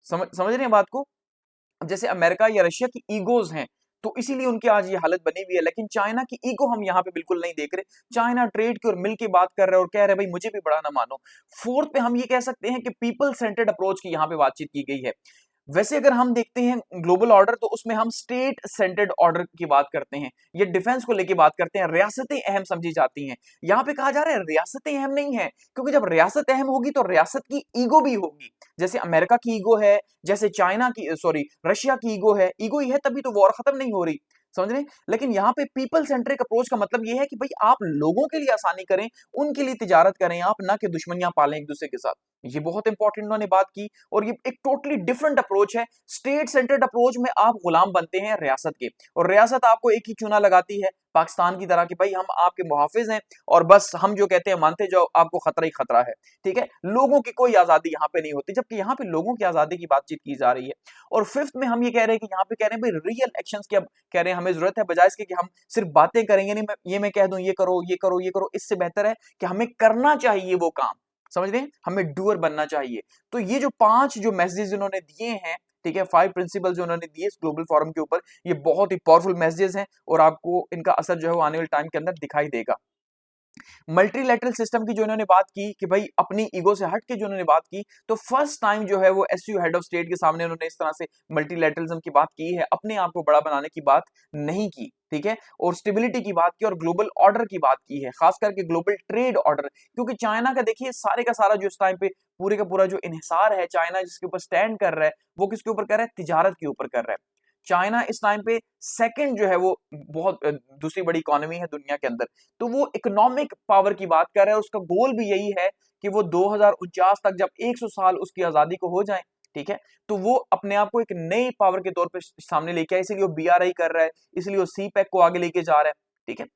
समझ रहे हैं बात को? अब जैसे अमेरिका या रशिया की ईगोज हैं, तो इसीलिए उनकी आज ये हालत बनी हुई है, लेकिन चाइना की ईगो हम यहाँ पे बिल्कुल नहीं देख रहे। चाइना ट्रेड की और मिल की बात कर रहे हैं और कह रहे हैं भाई मुझे भी बड़ा ना मानो। फोर्थ पे हम ये कह सकते हैं कि पीपल सेंटर्ड अप्रोच की यहाँ पे बातचीत की गई है। वैसे अगर हम देखते हैं ग्लोबल ऑर्डर, तो उसमें हम स्टेट सेंटर्ड ऑर्डर की बात करते हैं, ये डिफेंस को लेके बात करते हैं, रियासतें अहम समझी जाती हैं। यहाँ पे कहा जा रहा है रियासतें अहम नहीं है, क्योंकि जब रियासत अहम होगी तो रियासत की ईगो भी होगी। जैसे अमेरिका की ईगो है, जैसे चाइना की, सॉरी, रशिया की ईगो है, ईगो ही है तभी तो वॉर खत्म नहीं हो रही। समझ रहे हैं। लेकिन यहाँ पे पीपल सेंट्रिक अप्रोच का मतलब ये है कि भाई आप लोगों के लिए आसानी करें, उनके लिए तिजारत करें आप, ना कि दुश्मनियां पालें एक दूसरे के साथ। ये बहुत इंपॉर्टेंट उन्होंने बात की। और ये एक टोटली डिफरेंट अप्रोच है। स्टेट सेंटर्ड अप्रोच में आप गुलाम बनते हैं रियासत के, और रियासत आपको एक ही चूना लगाती है पाकिस्तान की तरह कि भाई हम आपके मुहाफिज हैं और बस हम जो कहते हैं मानते जाओ, आपको खतरा ही खतरा है। ठीक है, लोगों की कोई आजादी यहाँ पे नहीं होती, जबकि यहाँ पे लोगों की आजादी की बातचीत की जा रही है। और फिफ्थ में हम ये कह रहे हैं कि यहाँ पे कह रहे हैं भाई रियल एक्शंस की अब कह रहे हैं हमें जरूरत है, बजाय इसके कि हम सिर्फ बातें करेंगे। नहीं, मैं कह दूं ये करो ये करो ये करो, इससे बेहतर है कि हमें करना चाहिए वो काम। समझ रहे हैं, हमें डूअर बनना चाहिए। तो ये जो 5 जो मैसेजेस इन्होंने दिए हैं, ठीक है, 5 प्रिंसिपल जो उन्होंने दिए इस ग्लोबल फोरम के ऊपर, ये बहुत ही पावरफुल मैसेजेस हैं और आपको इनका असर जो है वो आने वाले टाइम के अंदर दिखाई देगा। मल्टीलैटरल सिस्टम की जो इन्होंने बात की कि भाई अपनी ईगो से हट के जो इन्होंने बात की, तो फर्स्ट टाइम जो है वो एसयू हेड ऑफ स्टेट के सामने उन्होंने इस तरह से मल्टीलैटरलिज्म की बात की है, अपने आप को बड़ा बनाने की बात नहीं की। ठीक है, और स्टेबिलिटी की बात की और ग्लोबल ऑर्डर की बात की है, खास करके ग्लोबल ट्रेड ऑर्डर। क्योंकि चाइना का देखिए सारे का सारा जो इस टाइम पे पूरे का पूरा जो इन्हिसार है, चाइना जिसके ऊपर स्टैंड कर रहा है, वो किसके ऊपर कर रहा है? तिजारत के ऊपर कर रहा है। चाइना इस टाइम पे सेकंड जो है वो बहुत दूसरी बड़ी इकोनॉमी है दुनिया के अंदर। तो वो इकोनॉमिक पावर की बात कर रहा है, उसका गोल भी यही है कि वो 2049 तक जब 100 साल उसकी आजादी को हो जाए, ठीक है, तो वो अपने आप को एक नई पावर के तौर पे सामने लेके आए। इसीलिए वो बीआरआई कर रहा है, इसलिए वो सीपैक को आगे लेके जा रहा है। ठीक है,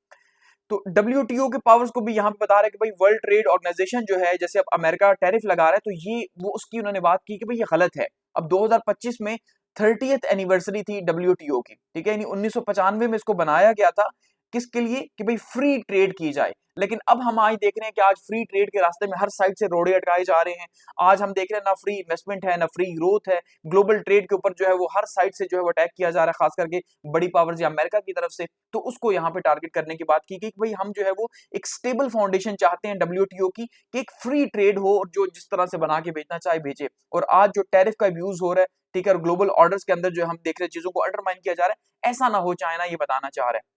तो डब्ल्यूटीओ के पावर्स को भी यहाँ पे बता रहा है कि भाई वर्ल्ड ट्रेड ऑर्गेनाइजेशन जो है, जैसे अब अमेरिका टैरिफ लगा रहा है, तो ये वो उसकी उन्होंने बात की कि भाई ये गलत है। अब 2025 में 30th एनिवर्सरी थी डब्ल्यूटीओ की, ठीक है, यानी 1995 में इसको बनाया गया था। किसके लिए? कि भाई फ्री ट्रेड की जाए। लेकिन अब हम आज देख रहे हैं कि आज फ्री ट्रेड के रास्ते में हर साइड से रोड़े अटकाए जा रहे हैं। आज हम देख रहे हैं ना फ्री इन्वेस्टमेंट है, ना फ्री ग्रोथ है। ग्लोबल ट्रेड के ऊपर जो है वो हर साइड से जो है वो अटैक किया जा रहा है, खास करके बड़ी पावर्स या अमेरिका की तरफ से। तो उसको यहाँ पे टारगेट करने की बात की गई कि भाई हम जो है वो एक स्टेबल फाउंडेशन चाहते हैं डब्ल्यूटीओ की, कि एक फ्री ट्रेड हो और जो जिस तरह से बना के बेचना चाहे बेचे। और आज जो टैरिफ का यूज हो रहा है, ठीक है, और ग्लोबल ऑर्डर्स के अंदर जो हम देख रहे हैं चीजों को अंडरमाइन किया जा रहा है, ऐसा ना हो, चाइना ये बताना चाह रहा है।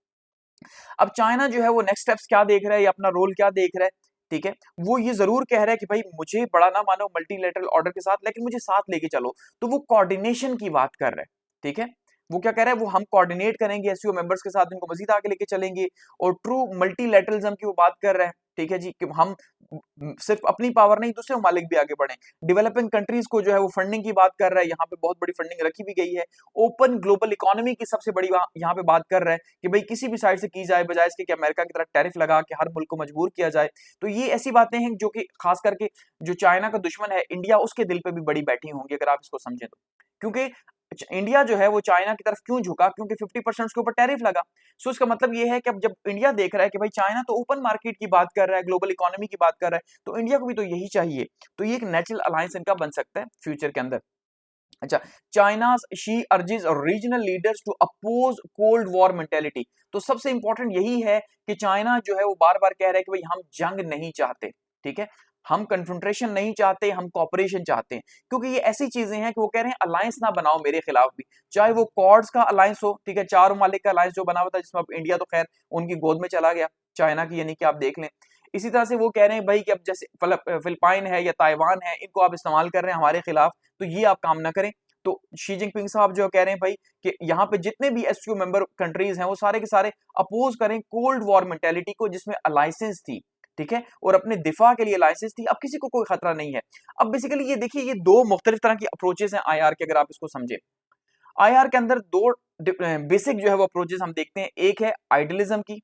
अब चाइना जो है वो नेक्स्ट स्टेप्स क्या देख रहा है या अपना रोल क्या देख रहा है, ठीक है, वो ये जरूर कह रहा है कि भाई मुझे बड़ा ना मानो मल्टीलेटरल ऑर्डर के साथ, लेकिन मुझे साथ लेके चलो। तो वो कोऑर्डिनेशन की बात कर रहा है। ठीक है, वो क्या कह रहा है? वो हम कोऑर्डिनेट करेंगे एससीओ मेंबर्स के साथ, इनको मजीद आगे लेके चलेंगे। और ट्रू मल्टीलेटरलिज्म की वो बात कर रहा है। ठीक है जी, कि हम सिर्फ अपनी पावर नहीं, दूसरे ममालिक भी आगे बढ़े। डेवलपिंग कंट्रीज को जो है वो फंडिंग की बात कर रहा है, यहाँ पे बहुत बड़ी फंडिंग रखी भी गई है। ओपन ग्लोबल इकोनॉमी की सबसे बड़ी यहाँ पे बात कर रहा है कि भाई किसी भी साइड से की जाए, बजाय इसके कि अमेरिका की तरह टैरिफ लगा के हर मुल्क को मजबूर किया जाए। तो ये ऐसी बातें हैं जो कि खास करके जो चाइना का दुश्मन है इंडिया, उसके दिल पे भी बड़ी बैठी होंगी अगर आप इसको समझें तो। क्योंकि इंडिया जो है वो चाइना की तरफ क्यों झुका? क्योंकि 50% उसके ऊपर टैरिफ लगा। सो इसका मतलब ये है कि अब जब इंडिया देख रहा है कि भाई चाइना तो ओपन मार्केट की बात कर रहा है, ग्लोबल इकोनॉमी की बात कर रहा है, तो इंडिया को भी तो यही चाहिए। तो ये एक नेचुरल अलायंस इनका बन सकता है फ्यूचर के अंदर। अच्छा, China she urges regional leaders to oppose cold war mentality. तो सबसे इंपॉर्टेंट यही है कि चाइना जो है वो बार बार कह रहा है कि भाई हम जंग नहीं चाहते। ठीक है, हम कन्फ्रंटेशन नहीं चाहते, हम कॉपरेशन चाहते हैं। क्योंकि ये ऐसी चीजें हैं कि वो कह रहे हैं अलायंस ना बनाओ मेरे खिलाफ भी, चाहे वो क्वाड्स का अलायंस हो, ठीक है, 4 ममालिक का अलायंस जो बना हुआ था, जिसमें अब इंडिया तो खैर उनकी गोद में चला गया चाइना की, यानी कि आप देख लें। इसी तरह से वो कह रहे हैं भाई कि अब जैसे फिलिपाइन है या ताइवान है, इनको आप इस्तेमाल कर रहे हैं हमारे खिलाफ, तो ये आप काम ना करें। तो शी जिनपिंग साहब जो कह रहे हैं भाई कि यहाँ पे जितने भी एससीओ मेंबर कंट्रीज हैं वो सारे के सारे अपोज करें कोल्ड वॉर मेंटेलिटी को, जिसमें अलाइसेंस थी। ठीक है, और अपने दिफा के लिए लाइसेंस थी। अब किसी को कोई खतरा नहीं है। अब बेसिकली ये देखिए, ये दो मुख्तलिफ तरह की अप्रोचेस हैं आईआर के, अगर आप इसको समझे। आईआर के अंदर दो बेसिक जो है वो अप्रोचेस हम देखते हैं, एक है आइडियलिज्म की,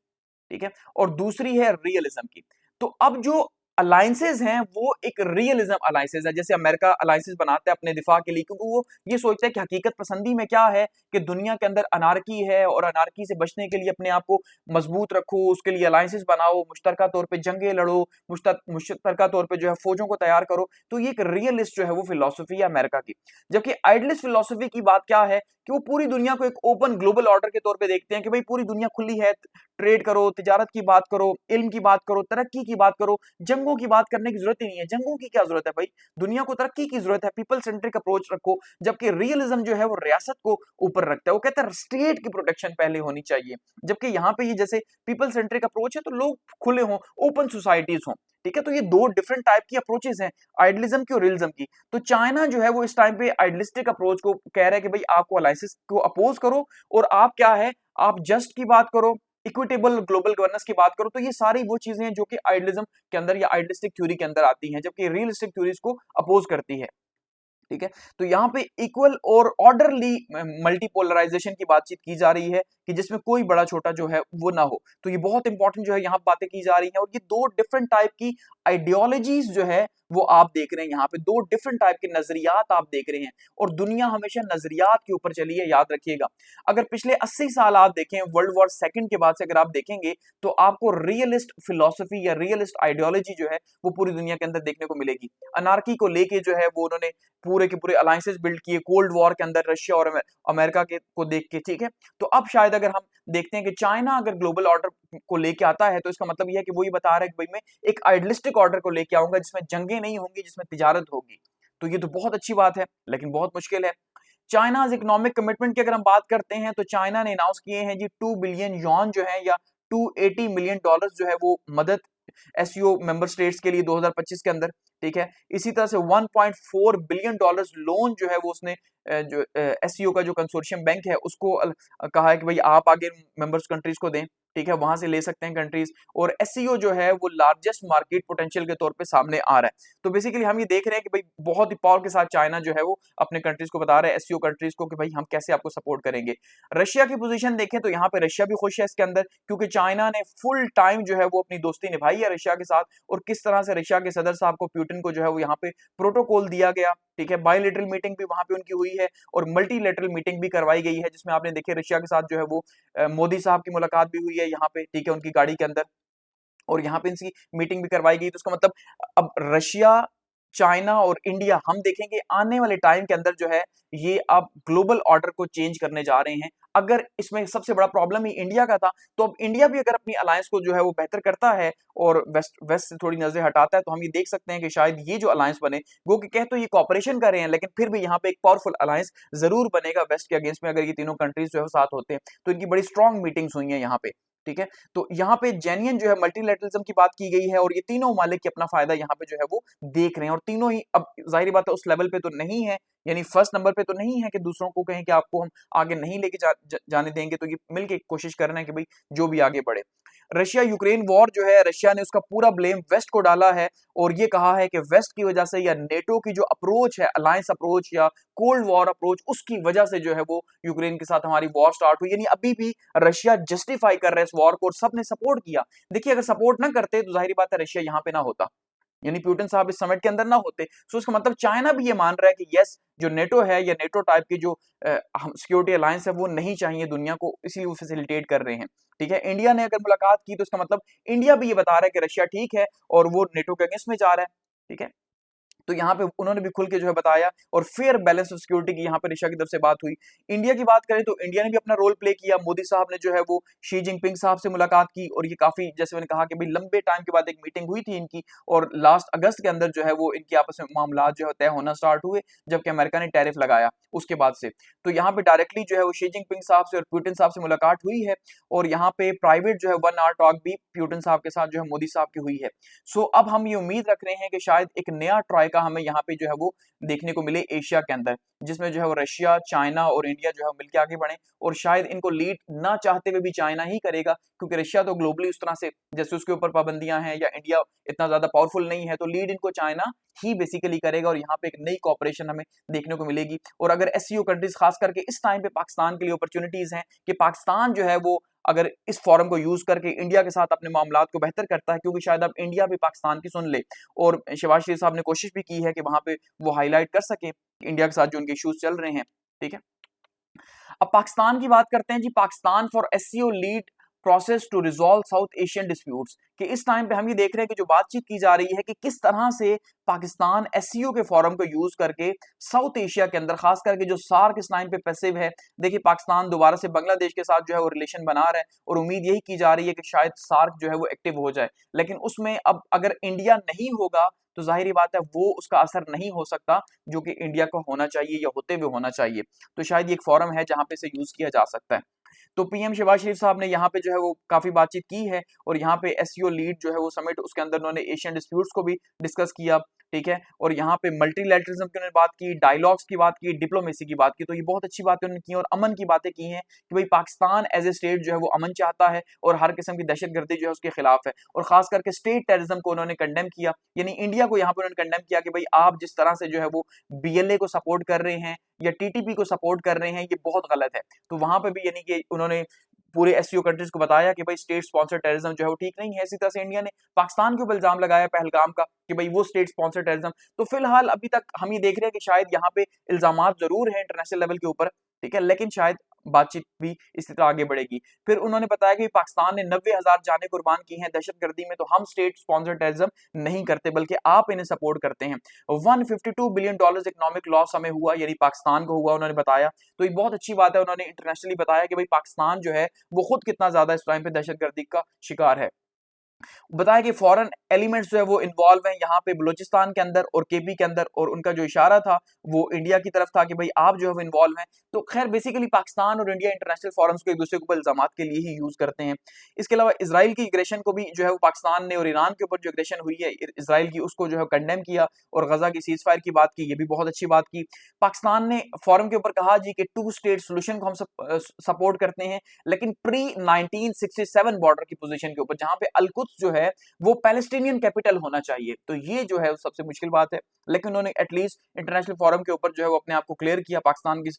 ठीक है, और दूसरी है रियलिज्म की। तो अब जो अलायंसेज हैं वो एक रियलिज्म अलायंसेज है, जैसे अमेरिका अलायंसेज बनाता है अपने दिफा के लिए, क्योंकि वो ये सोचता है कि हकीकत पसंदी में क्या है कि दुनिया के अंदर अनारकी है और अनारकी से बचने के लिए अपने आप को मजबूत रखो, उसके लिए अलायंसेज बनाओ, मुश्तरका तौर पे जंगें लड़ो, मुश्तरका तौर पे जो है फौजों को तैयार करो। तो ये एक रियलिस्ट जो है वो फिलॉसफी है अमेरिका की। जबकि आइडियलिस्ट फिलॉसफी की बात क्या है कि वो पूरी दुनिया को एक ओपन ग्लोबल ऑर्डर के तौर पे देखते हैं कि भाई पूरी दुनिया खुली है, ट्रेड करो, तिजारत की बात करो, इल्म की बात करो, तरक्की की बात करो, जंगों जंगों की बात करने की जरूरत ही नहीं है। जंगों की क्या जरूरत है भाई, दुनिया को तरक्की की जरूरत है, पीपल सेंट्रिक अप्रोच रखो। जबकि रियलिज्म जो है वो रियासत को ऊपर रखता है, वो कहता है स्टेट की प्रोटेक्शन पहले होनी चाहिए। जबकि यहाँ पे ये जैसे पीपल सेंट्रिक अप्रोच है तो लोग खुले हों, ओपन सोसाइटीज हों, ठीक है। तो ये दो डिफरेंट टाइप की अप्रोचेस हैं, आइडलिज्म की और रियलिज्म की। तो चाइना जो है वो इस टाइम पे आइडलिस्टिक अप्रोच को कह रहा है कि भाई आपको अलायंसेस को अपोज करो, और आप क्या है, आप जस्ट की बात करो, इक्विटेबल ग्लोबल गवर्नेंस की बात करो। तो ये सारी वो चीजें हैं जो कि आइडलिज्म के अंदर या आइडलिस्टिक थ्योरी के अंदर आती हैं, जबकि रियलिस्टिक थ्योरीज को अपोज करती है, ठीक है। तो यहाँ पे इक्वल और ऑर्डरली मल्टीपोलराइजेशन की बातचीत की जा रही है कि जिसमें कोई बड़ा छोटा जो है वो ना हो। तो ये बहुत इंपॉर्टेंट जो है यहाँ बातें की जा रही हैं, और ये दो डिफरेंट टाइप की आइडियोलॉजीज जो है वो आप देख रहे हैं, यहाँ पे दो डिफरेंट टाइप के नजरियात आप देख रहे हैं। और दुनिया हमेशा नजरियात के ऊपर चली है, याद रखिएगा। अगर पिछले 80 साल आप देखें, वर्ल्ड वॉर सेकंड के बाद से अगर आप देखेंगे, तो आपको रियलिस्ट फिलोसफी या रियलिस्ट आइडियोलॉजी जो है वो पूरी दुनिया के अंदर देखने को मिलेगी। अनार्की को लेके जो है वो उन्होंने पूरे के पूरे अलायंसेस बिल्ड किए कोल्ड वॉर के अंदर, रशिया और अमेरिका के को देख के, ठीक है। तो अब शायद अगर हम देखते हैं कि चाइना अगर ग्लोबल ऑर्डर को लेके आता है, तो इसका मतलब यह है कि वो ये बता रहा है कि भाई मैं एक आइडलिस्टिक ऑर्डर को लेके आऊंगा जिसमें जंगें नहीं होंगी, जिसमें तिजारत होगी। तो ये तो बहुत अच्छी बात है, लेकिन बहुत मुश्किल है। चाइनाज इकोनॉमिक कमिटमेंट की अगर हम बात करते हैं, तो चाइना ने अनाउंस किए हैं जी 2 बिलियन यॉन जो है, या 280 मिलियन डॉलर जो है वो मदद एससीओ मेंबर स्टेट्स के लिए 2025 के अंदर, ठीक है। इसी तरह से 1.4 बिलियन डॉलर्स लोन जो है वो उसने जो एससीओ का जो कंसोर्शियम बैंक है उसको कहा है कि भाई आप आगे मेंबर्स कंट्रीज को दें, ठीक है, वहां से ले सकते हैं कंट्रीज। और एससीओ जो है वो लार्जेस्ट मार्केट पोटेंशियल के तौर पे सामने आ रहा है। तो बेसिकली हम ये देख रहे हैं कि भाई बहुत ही पावर के साथ चाइना जो है वो अपने कंट्रीज को बता रहा है, एससीओ कंट्रीज को, कि भाई हम कैसे आपको सपोर्ट करेंगे। रशिया की पोजीशन देखें तो यहाँ पे रशिया भी खुश है इसके अंदर, क्योंकि चाइना ने फुल टाइम जो है वो अपनी दोस्ती निभाई है रशिया के साथ। और किस तरह से रशिया के सदर साहब को, पुतिन को जो है वो यहाँ पे प्रोटोकॉल दिया गया, ठीक है। बायलैटरल मीटिंग भी वहां पे उनकी हुई है, और मल्टीलैटरल मीटिंग भी करवाई गई है, जिसमें आपने देखे रशिया के साथ जो है वो मोदी साहब की मुलाकात भी हुई है यहाँ पे, ठीक है, उनकी गाड़ी के अंदर, और यहाँ पे इनकी मीटिंग भी करवाई गई। तो उसका मतलब अब रशिया, चाइना और इंडिया, हम देखेंगे आने वाले टाइम के अंदर जो है ये अब ग्लोबल ऑर्डर को चेंज करने जा रहे हैं। अगर इसमें सबसे बड़ा प्रॉब्लम ही इंडिया का था, तो अब इंडिया भी अगर अपनी अलायंस को जो है वो बेहतर करता है और वेस्ट से थोड़ी नजर हटाता है, तो हम ये देख सकते हैं कि शायद ये जो अलायंस बने, वो कि कह तो ये कॉपरेशन कर रहे हैं, लेकिन फिर भी यहाँ पे एक पावरफुल अलायंस जरूर बनेगा वेस्ट के अगेंस्ट में, अगर ये तीनों कंट्रीज जो है साथ होते हैं। तो इनकी बड़ी स्ट्रॉन्ग मीटिंग्स हुई हैं यहाँ पे, ठीक है। तो यहाँ पे जेन्युइन जो है मल्टीलैटरलिज्म की बात की गई है, और ये तीनों मालिक की अपना फायदा यहाँ पे जो है वो देख रहे हैं। और तीनों ही अब जाहिर बात है उस लेवल पे तो नहीं है, यानी फर्स्ट नंबर पे तो नहीं है कि दूसरों को कहें कि आपको हम आगे नहीं लेके जाने देंगे। तो ये मिलके कोशिश कर रहे हैं कि भाई जो भी आगे बढ़े। रशिया यूक्रेन वॉर जो है, रशिया ने उसका पूरा ब्लेम वेस्ट को डाला है, और ये कहा है कि वेस्ट की वजह से, या नेटो की जो अप्रोच है, अलायंस अप्रोच या कोल्ड वॉर अप्रोच, उसकी वजह से जो है वो यूक्रेन के साथ हमारी वॉर स्टार्ट हुई। यानी अभी भी रशिया जस्टिफाई कर रहा है इस वॉर को, और सबने सपोर्ट किया। देखिए अगर सपोर्ट ना करते तो जाहिर बात है रशिया यहाँ पे ना होता, यानी पुतिन साहब इस समिट के अंदर ना होते। सो इसका मतलब चाइना भी ये मान रहा है कि यस, जो नेटो है या नेटो टाइप की जो सिक्योरिटी अलायंस है वो नहीं चाहिए दुनिया को, इसलिए वो फैसिलिटेट कर रहे हैं, ठीक है। इंडिया ने अगर मुलाकात की, तो इसका मतलब इंडिया भी ये बता रहा है कि रशिया ठीक है और वो नेटो के अगेंस्ट में जा रहा है, ठीक है। तो यहाँ पे उन्होंने भी खुल के जो है बताया, और फेयर बैलेंस ऑफ सिक्योरिटी की यहाँ पे रशिया की तरफ से बात हुई। इंडिया की बात करें तो इंडिया ने भी अपना रोल प्ले किया। मोदी साहब ने जो है वो शी जिनपिंग साहब से मुलाकात की, और ये काफी, जैसे मैंने कहा कि भाई लंबे टाइम के बाद एक मीटिंग हुई थी इनकी, और लास्ट अगस्त के अंदर जो है वो इनकी आपस में मामला जो है तय होना स्टार्ट हुए, जबकि अमेरिका ने टैरिफ लगाया उसके बाद से। तो यहाँ पे डायरेक्टली जो है वो शी जिनपिंग साहब से और पुतिन साहब से मुलाकात हुई है, और यहाँ पे प्राइवेट जो है 1 आवर टॉक भी पुतिन साहब के साथ जो है मोदी साहब की हुई है। सो अब हम ये उम्मीद रख रहे हैं कि शायद एक नया ट्रायका हमें यहाँ पे जो है वो देखने को मिले एशिया के अंदर, जिसमें जो है वो रशिया, चाइना और इंडिया जो है मिलकर आगे बढ़े। और शायद इनको लीड ना चाहते हुए भी चाइना ही करेगा, क्योंकि रशिया तो ग्लोबली उस तरह से, जैसे उसके ऊपर पाबंदियां हैं, या इंडिया इतना ज्यादा पावरफुल नहीं है, तो लीड इनको चाइना ही बेसिकली करेगा, और यहाँ पे एक नई कॉपरेशन हमें देखने को मिलेगी। और अगर एससीओ कंट्रीज खास करके इस टाइम पे पाकिस्तान के लिए अपॉर्चुनिटीज हैं कि पाकिस्तान जो है वो अगर इस फोरम को यूज करके इंडिया के साथ अपने मामलात को बेहतर करता है, क्योंकि शायद अब इंडिया भी पाकिस्तान की सुन ले। और शहबाज शरीफ साहब ने कोशिश भी की है कि वहां पे वो हाईलाइट कर सके इंडिया के साथ जो उनके इश्यूज चल रहे हैं, ठीक है। अब पाकिस्तान की बात करते हैं जी। Pakistan for SCO lead process to resolve South Asian disputes, कि इस टाइम पे हम ये देख रहे हैं कि जो बातचीत की जा रही है कि किस तरह से पाकिस्तान एससीओ के फोरम को यूज करके साउथ एशिया के अंदर, खास करके जो सार्क इस टाइम पे पैसिव है, देखिए पाकिस्तान दोबारा से बांग्लादेश के साथ जो है वो रिलेशन बना रहा है और उम्मीद यही की जा रही है कि शायद सार्क जो है वो एक्टिव हो जाए, लेकिन उसमें अब अगर इंडिया नहीं होगा तो जाहिर बात है वो उसका असर नहीं हो सकता जो कि इंडिया को होना चाहिए या होते हुए होना चाहिए। तो शायद ये एक फोरम है जहां पे इसे यूज किया जा सकता है। तो पीएम शहबाज शरीफ साहब ने यहाँ पे जो है वो काफी बातचीत की है और यहाँ पे एससीओ लीड जो है वो समिट, उसके अंदर उन्होंने एशियन डिस्प्यूट्स को भी डिस्कस किया, ठीक है, और यहाँ पे मल्टीलैटरलिज्म की उन्होंने बात की, डायलॉग्स की बात की, डिप्लोमेसी की बात की, तो ये बहुत अच्छी बातें उन्होंने की और अमन की बातें की हैं कि भाई पाकिस्तान एज ए स्टेट जो है वो अमन चाहता है और हर किस्म की दहशतगर्दी जो है उसके खिलाफ है, और खास करके स्टेट टेररिज्म को उन्होंने कंडेम किया, यानी इंडिया को यहाँ पे उन्होंने कंडेम किया कि भाई आप जिस तरह से जो है वो बीएलए को सपोर्ट कर रहे हैं या टीटीपी को सपोर्ट कर रहे हैं, ये बहुत गलत है। तो वहां पे भी यानी कि उन्होंने पूरे एससीओ कंट्रीज को बताया कि भाई स्टेट स्पॉन्सर टेररिज्म जो है वो ठीक नहीं है। इसी तरह से इंडिया ने पाकिस्तान के ऊपर इल्जाम लगाया पहलगाम का कि भाई वो स्टेट स्पॉन्सर टेररिज्म। तो फिलहाल अभी तक हम ये देख रहे हैं कि शायद यहाँ पे इल्जामात जरूर हैं इंटरनेशनल लेवल के ऊपर, ठीक है, लेकिन शायद बातचीत भी इसी तरह आगे बढ़ेगी। फिर उन्होंने बताया कि पाकिस्तान ने 90,000 जानें कुर्बान की हैं दहशतगर्दी में, तो हम स्टेट स्पॉन्सर टेररिज्म नहीं करते बल्कि आप इन्हें सपोर्ट करते हैं। $152 बिलियन इकोनॉमिक लॉस हमें हुआ, यानी पाकिस्तान को हुआ, उन्होंने बताया। तो ये बहुत अच्छी बात है, उन्होंने इंटरनेशनली बताया कि भाई पाकिस्तान जो है वो खुद कितना ज्यादा इस टाइम पे दहशतगर्दी का शिकार है। बताया कि फॉरेन एलिमेंट्स जो है वो इन्वॉल्व हैं यहाँ पे बलूचिस्तान के अंदर और केपी के अंदर, और उनका जो इशारा था वो इंडिया की तरफ था कि भाई आप जो है वो इन्वॉल्व हैं। तो खैर बेसिकली पाकिस्तान और इंडिया इंटरनेशनल फोरम्स को एक दूसरे के ऊपर इल्जामात के लिए ही यूज करते हैं। इसके अलावा इसराइल की एग्रेशन को भी जो है वो पाकिस्तान ने, और ईरान के ऊपर जो एग्रेशन हुई है इसराइल की, उसको जो है कंडेम किया और गजा की सीज फायर की बात की, ये भी बहुत अच्छी बात की। पाकिस्तान ने फोरम के ऊपर कहा जी कि 2 स्टेट सोल्यूशन को हम सपोर्ट करते हैं, लेकिन प्री 1967 बॉर्डर की पोजीशन के ऊपर जहां पे अलकुद्स जो है वो पैलेस्टीनियन कैपिटल होना चाहिए। तो ये जो है सबसे मुश्किल बात है, लेकिन उन्होंने एटलीस्ट इंटरनेशनल फोरम के ऊपर जो है वो अपने आप को क्लियर किया पाकिस्तान की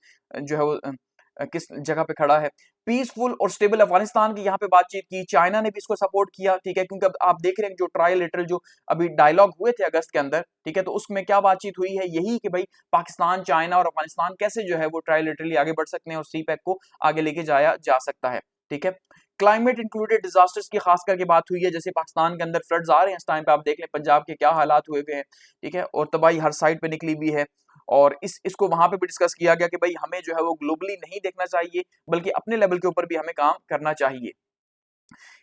जो है वो किस जगह पे खड़ा है। पीसफुल और स्टेबल अफगानिस्तान की यहाँ पे बातचीत की, चाइना ने भी इसको सपोर्ट किया, ठीक है, क्योंकि अब आप देख रहे हैं जो ट्रायलेटरल जो अभी डायलॉग हुए थे अगस्त के अंदर, ठीक है, तो उसमें क्या बातचीत हुई है, यही कि भाई पाकिस्तान, चाइना और अफगानिस्तान कैसे जो है वो ट्रायलेटरली आगे बढ़ सकते हैं और सीपैक को आगे लेके जाया जा सकता है, ठीक है। क्लाइमेट इंक्लूडेड डिजास्टर्स की खास करके बात हुई है, जैसे पाकिस्तान के अंदर फ्लड्स आ रहे हैं इस टाइम पे, आप देख लें पंजाब के क्या हालात हुए हैं, ठीक है, और तबाही हर साइड पे निकली हुई है, और इसको वहां पे भी डिस्कस किया गया कि भाई हमें जो है वो ग्लोबली नहीं देखना चाहिए बल्कि अपने लेवल के ऊपर भी हमें काम करना चाहिए।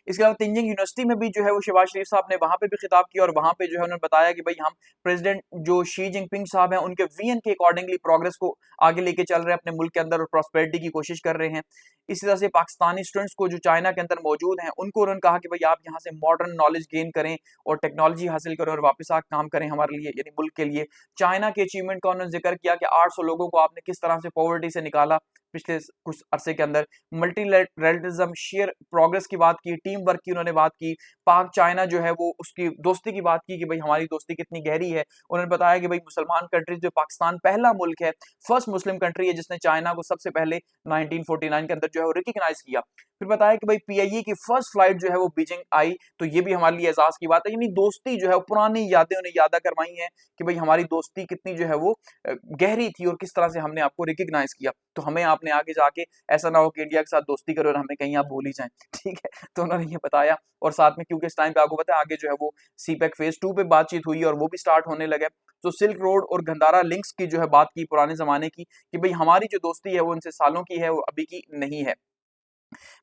इसके अलावा तिनजिंग यूनिवर्सिटी में भी जो है वो शहबाज शरीफ साहब ने वहां पे भी खिताब किया और वहां पे जो है उन्होंने बताया कि भाई हम प्रेसिडेंट जो शी जिनपिंग साहब हैं उनके विजन के अकॉर्डिंगली प्रोग्रेस को आगे लेके चल रहे हैं अपने मुल्क के अंदर और प्रॉस्पेरिटी की कोशिश कर रहे हैं। इसी तरह से पाकिस्तानी स्टूडेंट्स को जो चाइना के अंदर मौजूद हैं उनको उन्होंने कहा कि भाई आप यहाँ से मॉडर्न नॉलेज गेन करें और टेक्नोलॉजी हासिल करें और वापस आकर काम करें हमारे लिए, यानी मुल्क के लिए। चाइना के अचीवमेंट का उन्होंने जिक्र किया कि 800 लोगों को आपने किस तरह से पॉवर्टी से निकाला पिछले कुछ अरसे के अंदर। मल्टीलैटरलिज्म, शेयर प्रोग्रेस की बात की, टीम वर्क की उन्होंने बात की, पाक चाइना जो है वो उसकी दोस्ती की बात की कि भाई हमारी दोस्ती कितनी गहरी है। उन्होंने बताया कि भाई मुसलमान कंट्रीज जो पाकिस्तान पहला मुल्क है, फर्स्ट मुस्लिम कंट्री है जिसने चाइना को सबसे पहले 1949 के अंदर जो है वो रिकॉग्नाइज किया। फिर बताया कि भाई पीआईए की फर्स्ट फ्लाइट जो है वो बीजिंग आई, तो ये भी हमारे लिए एजाज की बात है, यानी दोस्ती जो है पुरानी यादें उन्हें यादा करवाई हैं कि भाई हमारी दोस्ती कितनी जो है वो गहरी थी और किस तरह से हमने आपको रिकॉग्नाइज किया। तो हमें आपने आगे जाके ऐसा ना हो कि इंडिया के साथ दोस्ती करो और हमें कहीं आप भूल ही जाएं, ठीक है। तो उन्होंने ये बताया और साथ में क्योंकि इस टाइम पे आपको पता है आगे जो है वो सीपैक फेज 2 पे बातचीत हुई और वो भी स्टार्ट होने लगे। तो सिल्क रोड और गंदारा लिंक्स की जो है बात की पुराने जमाने की कि भाई हमारी जो दोस्ती है वो उनसे सालों की है, वो अभी की नहीं है।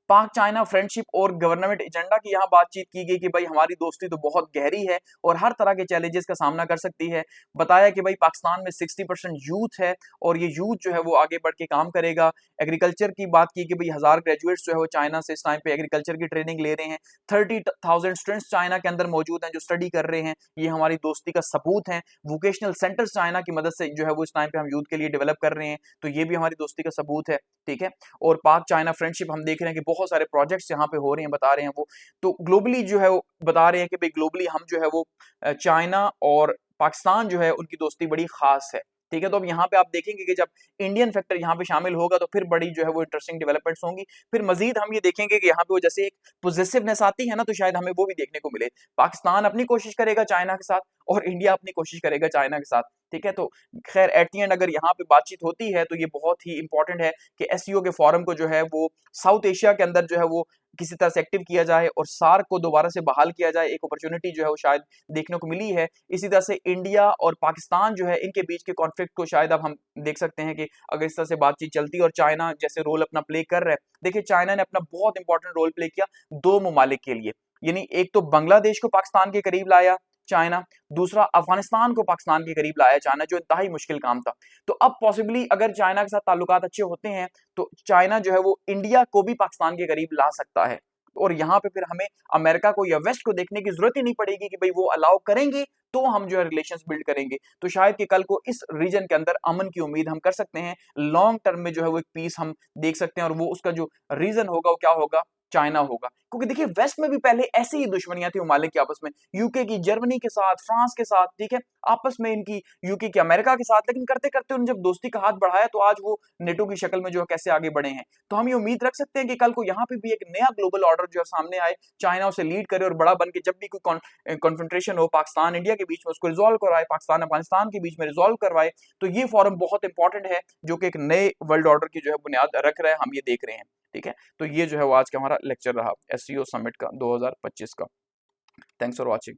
पाक चाइना फ्रेंडशिप और गवर्नमेंट एजेंडा की यहाँ बातचीत की गई कि भाई हमारी दोस्ती तो बहुत गहरी है और हर तरह के चैलेंजेस का सामना कर सकती है। बताया कि भाई पाकिस्तान में 60% यूथ है और ये यूथ जो है वो आगे बढ़ के काम करेगा। एग्रीकल्चर की बात की कि भाई 1000 ग्रेजुएट्स जो है वो चाइना से इस टाइम पे एग्रीकल्चर की ट्रेनिंग ले रहे हैं। 30,000 स्टूडेंट्स चाइना के अंदर मौजूद हैं जो स्टडी कर रहे हैं, ये हमारी दोस्ती का सबूत है। वोकेशनल सेंटर्स चाइना की मदद से जो है वो इस टाइम पे हम यूथ के लिए डेवलप कर रहे हैं, तो ये भी हमारी दोस्ती का सबूत है, ठीक है। और पाक चाइना फ्रेंडशिप हम देख रहे हैं कि बहुत सारे प्रोजेक्ट्स यहाँ पे हो रहे हैं, बता रहे हैं वो, तो ग्लोबली जो है वो बता रहे हैं कि भाई ग्लोबली हम जो है वो चाइना और पाकिस्तान जो है उनकी दोस्ती बड़ी खास है, ठीक है। तो अब यहाँ पे आप देखेंगे कि जब इंडियन फैक्टर यहाँ पे शामिल होगा तो फिर बड़ी जो है वो इंटरेस्टिंग डेवलपमेंट्स होंगी। फिर मजीद हम ये देखेंगे कि यहाँ पे वो जैसे एक पॉजिटिवनेस आती है ना, तो शायद हमें वो भी देखने को मिले। पाकिस्तान अपनी कोशिश करेगा चाइना के साथ और इंडिया अपनी कोशिश करेगा चाइना के साथ, ठीक है। तो खैर एट द एंड अगर यहाँ पे बातचीत होती है तो ये बहुत ही इंपॉर्टेंट है कि एससीओ के फोरम को जो है वो साउथ एशिया के अंदर जो है वो किसी तरह से एक्टिव किया जाए और सार्क को दोबारा से बहाल किया जाए, एक अपॉर्चुनिटी जो है वो शायद देखने को मिली है। इसी तरह से इंडिया और पाकिस्तान जो है इनके बीच के कॉन्फ्लिक्ट को शायद अब हम देख सकते हैं कि अगर इस तरह से बातचीत चलती है और चाइना जैसे रोल अपना प्ले कर रहा है। देखिए चाइना ने अपना बहुत इंपॉर्टेंट रोल प्ले किया दो ममालिक के लिए, यानी एक तो बांग्लादेश को पाकिस्तान के करीब लाया चाइना, दूसरा अफगानिस्तान को पाकिस्तान के करीब लाया चाइना, जो इंतहाई मुश्किल काम था। तो अब पॉसिबली अगर चाइना के साथ ताल्लुकात अच्छे होते हैं तो चाइना जो है वो इंडिया को भी पाकिस्तान के करीब ला सकता है, और यहाँ पे फिर हमें अमेरिका को या वेस्ट को देखने की जरूरत ही नहीं पड़ेगी कि भाई वो अलाउ करेंगे तो हम जो है रिलेशंस बिल्ड करेंगे। तो शायद कि कल को इस रीजन के अंदर अमन की उम्मीद हम कर सकते हैं, लॉन्ग टर्म में जो है वो एक पीस हम देख सकते हैं, और वो उसका जो रीजन होगा वो क्या होगा, चाइना होगा। क्योंकि देखिए वेस्ट में भी पहले ऐसी ही दुश्मनियां थी ममालिक की आपस में, यूके की जर्मनी के साथ, फ्रांस के साथ, ठीक है, आपस में इनकी, यूके की अमेरिका के साथ, लेकिन करते करते उन्होंने जब दोस्ती का हाथ बढ़ाया तो आज वो नेटो की शक्ल में जो है कैसे आगे बढ़े हैं। तो हम ये उम्मीद रख सकते हैं कि कल को यहाँ पे भी एक नया ग्लोबल ऑर्डर जो है सामने आए, चाइना उसे लीड करे और बड़ा बन के जब भी कोई कॉन्फ्रेंट्रेशन हो पाकिस्तान इंडिया के बीच में उसको रिजॉल्व करवाए, पाकिस्तान अफगानिस्तान के बीच में रिजॉल्व करवाए। तो ये फोरम बहुत इंपॉर्टेंट है जो कि एक नए वर्ल्ड ऑर्डर की जो है बुनियाद रख रहा है, हम ये देख रहे हैं। ठीक है, तो ये जो है वो आज का हमारा लेक्चर रहा एससीओ समिट का 2025 का। Thanks for watching.